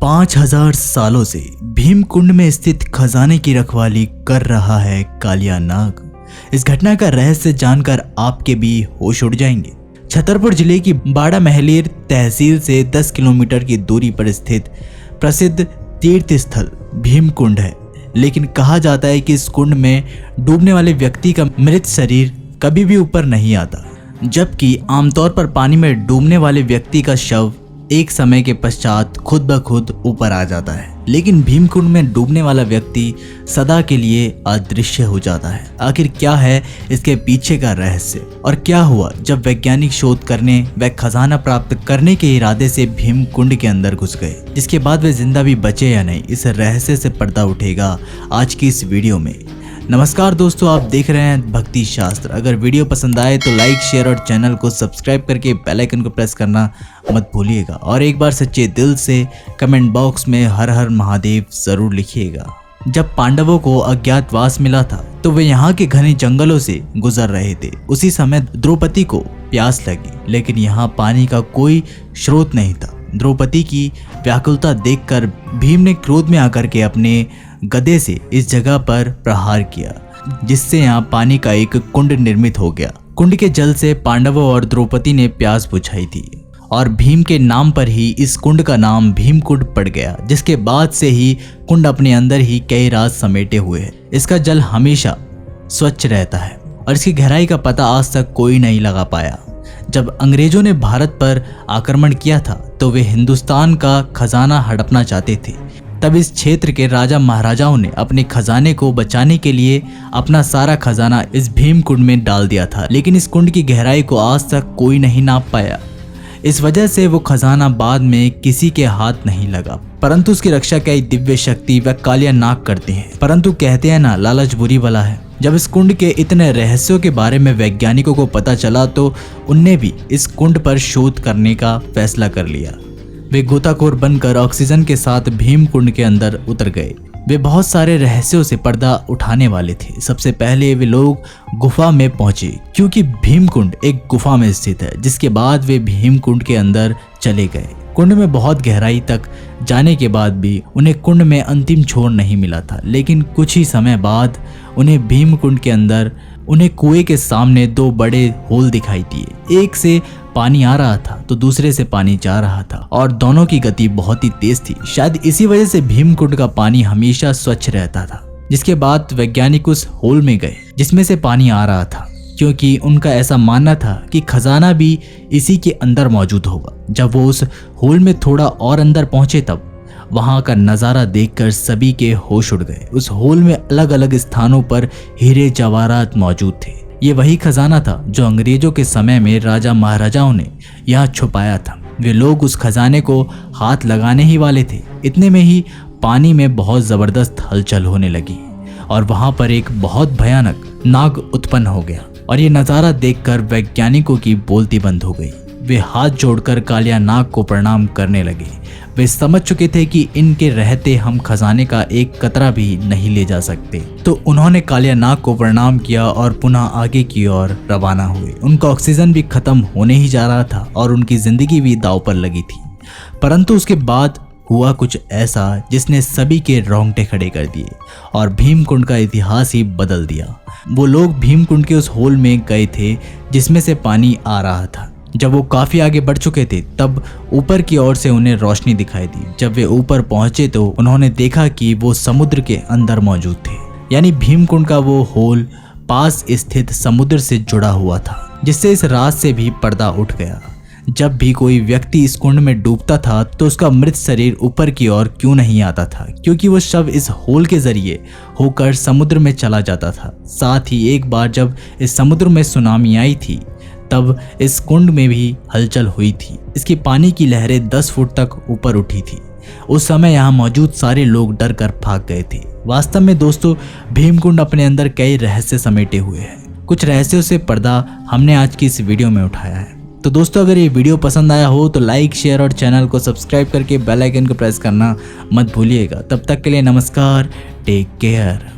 5000 सालों से भीमकुंड में स्थित खजाने की रखवाली कर रहा है कालिया नाग। इस घटना का रहस्य जानकर आपके भी होश उड़ जाएंगे। छतरपुर जिले की बाड़ा महलीर तहसील से 10 किलोमीटर की दूरी पर स्थित प्रसिद्ध तीर्थ स्थल भीमकुंड है, लेकिन कहा जाता है कि इस कुंड में डूबने वाले व्यक्ति का मृत शरीर कभी भी ऊपर नहीं आता, जबकि आमतौर पर पानी में डूबने वाले व्यक्ति का शव एक समय के पश्चात खुद ब खुद ऊपर आ जाता है। लेकिन भीमकुंड में डूबने वाला व्यक्ति सदा के लिए अदृश्य हो जाता है। आखिर क्या है इसके पीछे का रहस्य और क्या हुआ जब वैज्ञानिक शोध करने व खजाना प्राप्त करने के इरादे से भीमकुंड के अंदर घुस गए, जिसके बाद वे जिंदा भी बचे या नहीं, इस रहस्य से पर्दा उठेगा आज की इस वीडियो में। नमस्कार दोस्तों, आप देख रहे हैं भक्ति शास्त्र। अगर वीडियो पसंद आए तो लाइक, शेयर और चैनल को सब्सक्राइब करके बेल आइकन को प्रेस करना मत भूलिएगा और एक बार सच्चे दिल से कमेंट बॉक्स में हर हर महादेव जरूर लिखिएगा। जब पांडवों को अज्ञातवास मिला था तो वे यहाँ के घने जंगलों से गुजर रहे थे। उसी समय द्रौपदी को प्यास लगी, लेकिन यहाँ पानी का कोई स्रोत नहीं था। द्रौपदी की व्याकुलता देखकर भीम ने क्रोध में आकर के अपने गदे से इस जगह पर प्रहार किया, जिससे यहाँ पानी का एक कुंड निर्मित हो गया। कुंड के जल से पांडवों और द्रौपदी ने प्यास बुझाई थी और भीम के नाम पर ही इस कुंड का नाम भीमकुंड पड़ गया, जिसके बाद से ही कुंड अपने अंदर ही कई राज समेटे हुए है। इसका जल हमेशा स्वच्छ रहता है और इसकी गहराई का पता आज तक कोई नहीं लगा पाया। जब अंग्रेजों ने भारत पर आक्रमण किया था तो वे हिंदुस्तान का खजाना हड़पना चाहते थे। तब इस क्षेत्र के राजा महाराजाओं ने अपने खजाने को बचाने के लिए अपना सारा खजाना इस भीमकुंड में डाल दिया था, लेकिन इस कुंड की गहराई को आज तक कोई नहीं नाप पाया। इस वजह से वो खजाना बाद में किसी के हाथ नहीं लगा, परंतु उसकी रक्षा कई दिव्य शक्ति व कालिया नाग करते हैं। परंतु कहते हैं ना, लालच बुरी बला है। जब इस कुंड के इतने रहस्यों के बारे में वैज्ञानिकों को पता चला तो उनने भी इस कुंड पर शोध करने का फैसला कर लिया। वे गोताखोर बनकर ऑक्सीजन के साथ भीमकुंड के अंदर उतर गए। वे बहुत सारे रहस्यों से पर्दा उठाने वाले थे। सबसे पहले वे लोग गुफा में पहुंचे, क्योंकि भीमकुंड एक गुफा में स्थित है। जिसके बाद वे भीमकुंड के अंदर चले गए। कुंड में बहुत गहराई तक जाने के बाद भी उन्हें कुंड में अंतिम छोर नहीं मिला था, लेकिन कुछ ही समय बाद उन्हें भीमकुंड के अंदर कुएं के सामने 2 बड़े होल दिखाई दिए। एक से पानी आ रहा था तो दूसरे से पानी जा रहा था और दोनों की गति बहुत ही तेज थी। शायद इसी वजह से भीमकुंड का पानी हमेशा स्वच्छ रहता था। जिसके बाद वैज्ञानिक उस होल में गए जिसमें से पानी आ रहा था, क्योंकि उनका ऐसा मानना था कि खजाना भी इसी के अंदर मौजूद होगा। जब वो उस होल में थोड़ा और अंदर पहुंचे तब वहां का नज़ारा देखकर सभी के होश उड़ गए। उस होल में अलग अलग स्थानों पर हीरे जवाहरात मौजूद थे। ये वही खजाना था जो अंग्रेजों के समय में राजा महाराजाओं ने यहाँ छुपाया था। वे लोग उस खजाने को हाथ लगाने ही वाले थे, इतने में ही पानी में बहुत जबरदस्त हलचल होने लगी और वहां पर एक बहुत भयानक नाग उत्पन्न हो गया। और ये नज़ारा देखकर वैज्ञानिकों की बोलती बंद हो गई। वे हाथ जोड़कर कालिया नाग को प्रणाम करने लगे। वे समझ चुके थे कि इनके रहते हम खजाने का एक कतरा भी नहीं ले जा सकते। तो उन्होंने कालिया नाग को प्रणाम किया और पुनः आगे की ओर रवाना हुए। उनका ऑक्सीजन भी खत्म होने ही जा रहा था और उनकी जिंदगी भी दांव पर लगी थी। परंतु उसके बाद हुआ कुछ ऐसा जिसने सभी के रोंगटे खड़े कर दिए और भीमकुंड का इतिहास ही बदल दिया। वो लोग भीमकुंड के उस होल में गए थे जिसमें से पानी आ रहा था। जब वो काफी आगे बढ़ चुके थे तब ऊपर की ओर से उन्हें रोशनी दिखाई दी। जब वे ऊपर पहुंचे तो उन्होंने देखा कि वो समुद्र के अंदर मौजूद थे, यानी भीमकुंड का वो होल पास स्थित समुद्र से जुड़ा हुआ था, जिससे इस राज से भी पर्दा उठ गया। जब भी कोई व्यक्ति इस कुंड में डूबता था तो उसका मृत शरीर ऊपर की ओर क्यों नहीं आता था, क्योंकि वो शव इस होल के जरिए होकर समुद्र में चला जाता था। साथ ही एक बार जब इस समुद्र में सुनामी आई थी तब इस कुंड में भी हलचल हुई थी। इसकी पानी की लहरें 10 फुट तक ऊपर उठी थी। उस समय यहाँ मौजूद सारे लोग डर कर भाग गए थे। वास्तव में दोस्तों, भीमकुंड अपने अंदर कई रहस्य समेटे हुए हैं। कुछ रहस्यों से पर्दा हमने आज की इस वीडियो में उठाया है। तो दोस्तों, अगर ये वीडियो पसंद आया हो तो लाइक, शेयर और चैनल को सब्सक्राइब करके बेल आइकन को प्रेस करना मत भूलिएगा। तब तक के लिए नमस्कार, टेक केयर।